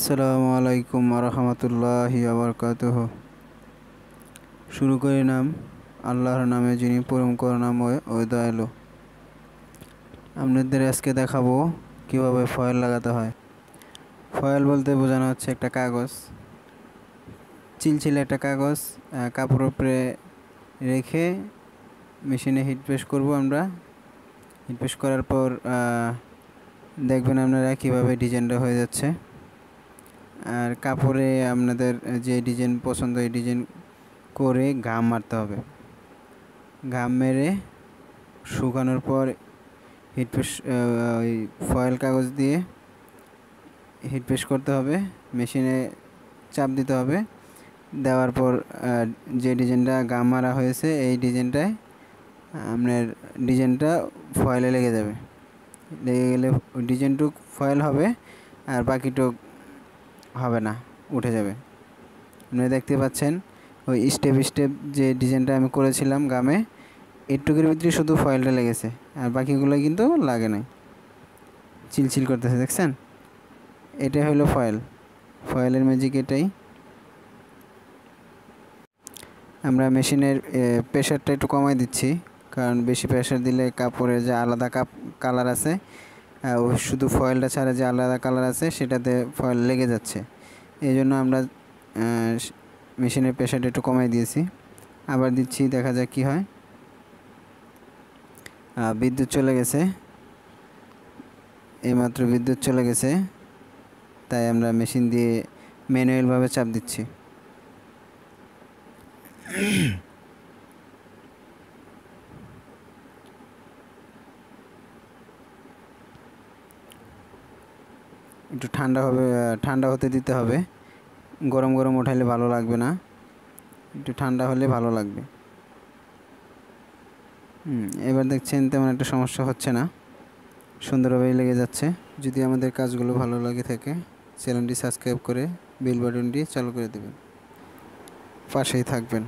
আসসালামু আলাইকুম রহমতুল্লাহি বারাকাতুহু। শুরু করি নাম আল্লাহর নামে, যিনি পরম করুণাময় ও দয়ালু। আপনাদের আজকে দেখাবো কিভাবে ফয়েল লাগাতে হয়। ফয়েল বলতে বোঝানো হচ্ছে একটা কাগজ, চিলচিলে একটা কাগজ কাপড়ের উপরে রেখে মেশিনে হিট প্রেস করব। আমরা হিট প্রেস করার পর দেখবেন আপনারা কিভাবে ডিজাইনটা হয়ে যাচ্ছে। আর কাপড়ে আপনাদের যে ডিজাইন পছন্দ এই ডিজাইন করে ঘাম মারতে হবে। ঘাম মেরে শুকানোর পর হিট প্রেস ওই ফয়েল কাগজ দিয়ে হিট প্রেস করতে হবে, মেশিনে চাপ দিতে হবে। দেওয়ার পর যে ডিজাইনটা ঘাম মারা হয়েছে এই ডিজাইনটায় আপনার ডিজাইনটা ফয়েলে লেগে যাবে। লেগে গেলে ওই ডিজাইনটুক ফয়েল হবে আর বাকিটুক হবে না, উঠে যাবে। আপনারা দেখতে পাচ্ছেন ওই স্টেপ স্টেপ যে ডিজাইনটা আমি করেছিলাম গামে, এটুকুর ভিতরে শুধু ফয়েলটা লেগেছে আর বাকিগুলো কিন্তু লাগে নাই, চিলচিল করতেছে, দেখছেন? এটাই হলো ফয়েল, ফয়েলের ম্যাজিক এটাই। আমরা মেশিনের প্রেশারটা একটু কমাই দিচ্ছি, কারণ বেশি প্রেশার দিলে কাপড়ের যে আলাদা কালার আছে, শুধু ফয়েলটা ছাড়া যে আলাদা কালার আছে সেটাতে ফয়েল লেগে যাচ্ছে। এই জন্য আমরা মেশিনের প্রেশারটা একটু কমাই দিয়েছি। আবার দিচ্ছি, দেখা যাক কি হয়। বিদ্যুৎ চলে গেছে, এইমাত্র বিদ্যুৎ চলে গেছে, তাই আমরা মেশিন দিয়ে ম্যানুয়ালভাবে চাপ দিচ্ছি। একটু ঠান্ডা হতে দিতে হবে, গরম গরম উঠাইলে ভালো লাগবে না, একটু ঠান্ডা হলে ভালো লাগবে। এবার দেখছেন তেমন একটা সমস্যা হচ্ছে না, সুন্দরভাবেই লেগে যাচ্ছে। যদি আমাদের কাজগুলো ভালো লাগে থাকে, চ্যানেলটি সাবস্ক্রাইব করে বেল বাটনটি চালু করে দেবেন, পাশেই থাকবেন।